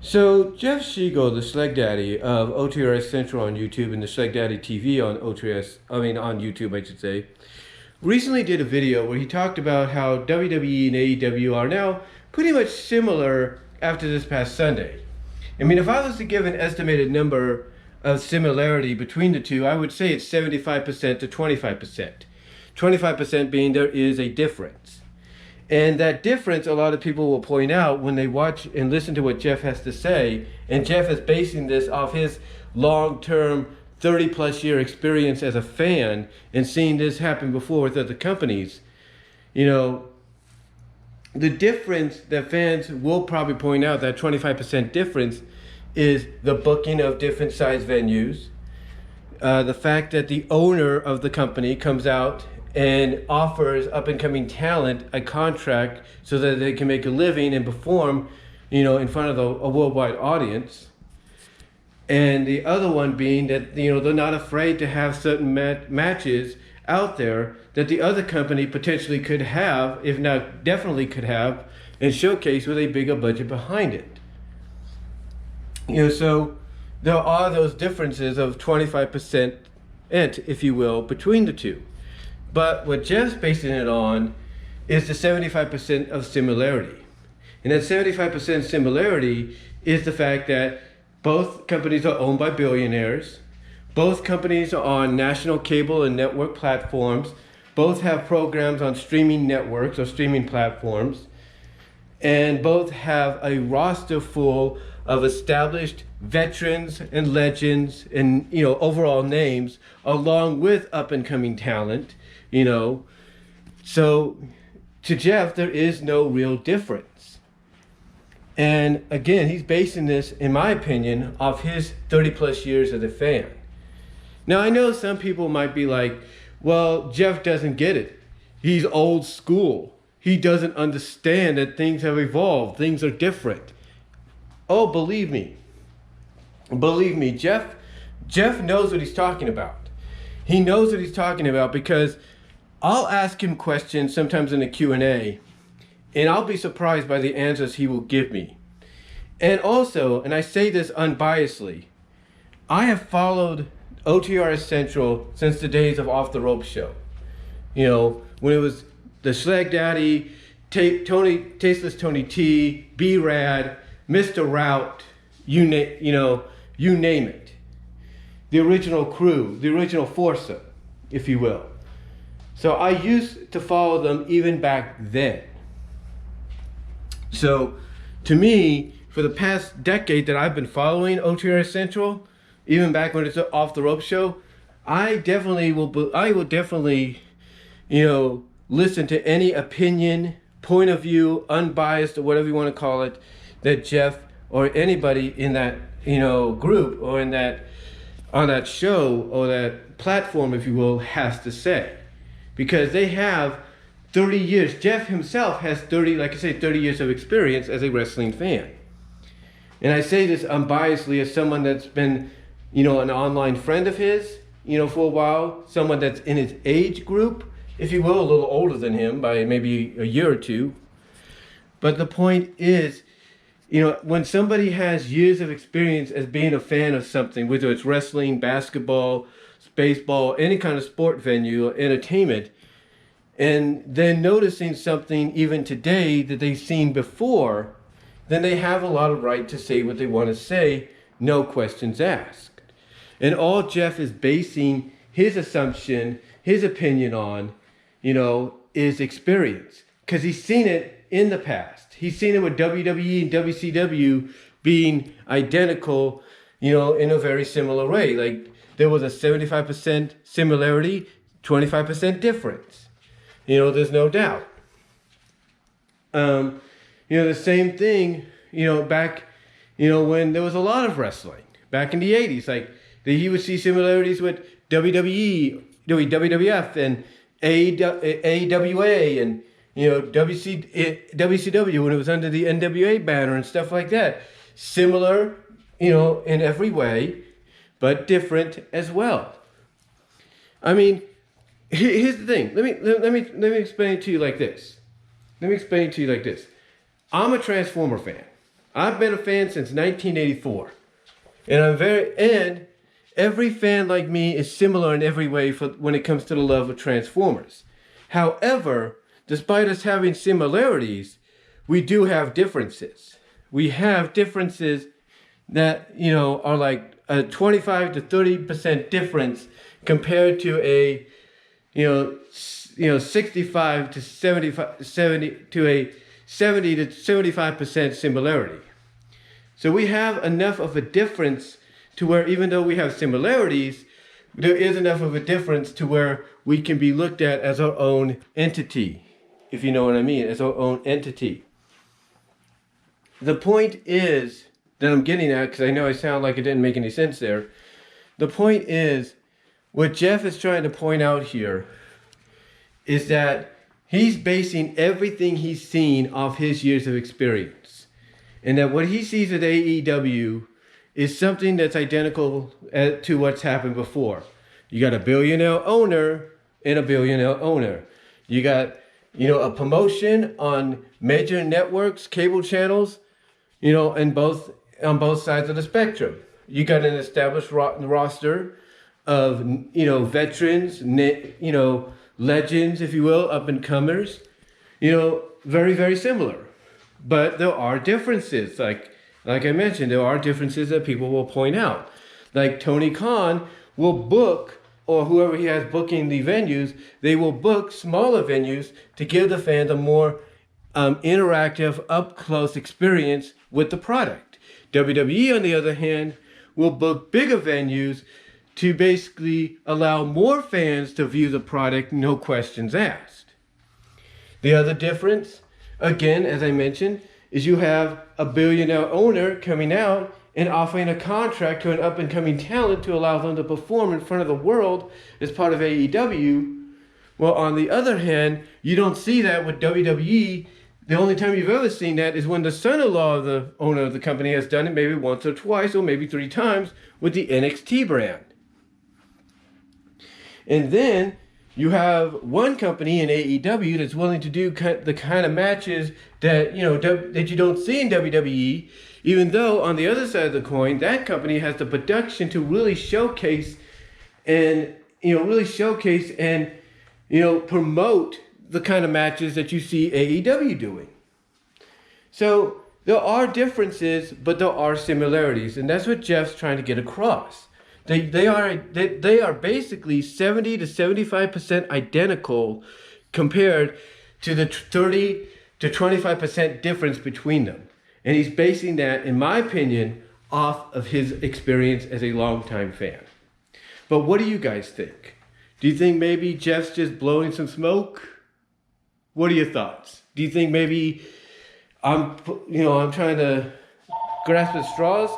So Jeff Siegel, the Schleg Daddy of OTRSCentral on YouTube and the Schleg Daddy TV on on YouTube, I should say, recently did a video where he talked about how WWE and AEW are now pretty much similar after this past Sunday. I mean, if I was to give an estimated number of similarity between the two, I would say it's 75% to 25%. 25% being there is a difference. And that difference, a lot of people will point out when they watch and listen to what Jeff has to say. And Jeff is basing this off his long-term, 30-plus year experience as a fan and seeing this happen before with other companies. You know, the difference that fans will probably point out, that 25% difference, is the booking of different size venues. The fact that the owner of the company comes out and offers up-and-coming talent a contract so that they can make a living and perform, in front of a worldwide audience. And the other one being that, they're not afraid to have certain matches out there that the other company potentially could have, if not definitely could have, and showcase with a bigger budget behind it. So there are those differences of 25%, if you will, between the two. But what Jeff's basing it on is the 75% of similarity. And that 75% similarity is the fact that both companies are owned by billionaires. Both companies are on national cable and network platforms. Both have programs on streaming networks or streaming platforms. And both have a roster full of established veterans and legends and, overall names, along with up-and-coming talent. So to Jeff, there is no real difference. And again, he's basing this, in my opinion, off his 30-plus years as a fan. Now, I know some people might be like, well, Jeff doesn't get it. He's old school. He doesn't understand that things have evolved. Things are different. Oh, believe me, Jeff knows what he's talking about. He knows what he's talking about because I'll ask him questions sometimes in the Q&A, and I'll be surprised by the answers he will give me. And also, and I say this unbiasedly, I have followed OTRSCentral since the days of Off the Rope Show. When it was the Schleg Daddy, Tasteless Tony T, B-Rad, Mr. Route, you name it. The original crew, the original foursome, if you will. So I used to follow them even back then. So to me, for the past decade that I've been following OTRSCentral, even back when it's an Off the Rope Show, I will definitely, listen to any opinion, point of view, unbiased, or whatever you want to call it, that Jeff or anybody in that, group or on that show or that platform, if you will, has to say. Because they have 30 years. Jeff himself has 30 years of experience as a wrestling fan. And I say this unbiasedly as someone that's been, an online friend of his, for a while, someone that's in his age group, if you will, a little older than him by maybe a year or two. But the point is, when somebody has years of experience as being a fan of something, whether it's wrestling, basketball, baseball, any kind of sport venue, or entertainment, and then noticing something even today that they've seen before, then they have a lot of right to say what they want to say, no questions asked. And all Jeff is basing his assumption, his opinion on, is experience. Because he's seen it in the past. He's seen it with WWE and WCW being identical, in a very similar way. Like, there was a 75% similarity, 25% difference. There's no doubt. The same thing, back, when there was a lot of wrestling, back in the 80s, like, you would see similarities with WWE, WWF, and AWA, and, WCW when it was under the NWA banner and stuff like that. Similar, in every way, but different as well. I mean, here's the thing. Let me explain it to you like this. I'm a Transformer fan. I've been a fan since 1984. And every fan like me is similar in every way when it comes to the love of Transformers. However, despite us having similarities, we do have differences. We have differences that, are like a 25 to 30% difference compared to a, 65 to 70 to a 70 to 75% similarity. So we have enough of a difference to where even though we have similarities, there is enough of a difference to where we can be looked at as our own entity, if you know what I mean, as our own entity. The point is that I'm getting at, because I know I sound like it didn't make any sense there. The point is, what Jeff is trying to point out here is that he's basing everything he's seen off his years of experience. And that what he sees at AEW is something that's identical to what's happened before. You got a billionaire owner and a billionaire owner. You got, a promotion on major networks, cable channels, on both sides of the spectrum. You got an established roster of, veterans, legends, if you will, up-and-comers, very, very similar. But there are differences. Like I mentioned, there are differences that people will point out. Like Tony Khan will book, or whoever he has booking the venues, they will book smaller venues to give the fans a more interactive, up-close experience with the product. WWE, on the other hand, will book bigger venues to basically allow more fans to view the product, no questions asked. The other difference, again, as I mentioned, is you have a billionaire owner coming out and offering a contract to an up-and-coming talent to allow them to perform in front of the world as part of AEW. Well, on the other hand, you don't see that with WWE. The only time you've ever seen that is when the son-in-law of the owner of the company has done it maybe once or twice or maybe 3 times with the NXT brand. And then you have one company in AEW that's willing to do the kind of matches that that you don't see in WWE, even though on the other side of the coin, that company has the production to really showcase and promote the kind of matches that you see AEW doing. So there are differences, but there are similarities, and that's what Jeff's trying to get across. They are basically 70 to 75% identical compared to the 30 to 25% difference between them. And he's basing that, in my opinion, off of his experience as a longtime fan. But what do you guys think? Do you think maybe Jeff's just blowing some smoke? What are your thoughts? Do you think maybe I'm trying to grasp at straws?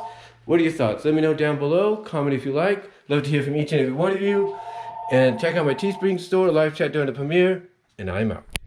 What are your thoughts? Let me know down below. Comment if you like. Love to hear from each and every one of you. And check out my Teespring store, live chat during the premiere. And I'm out.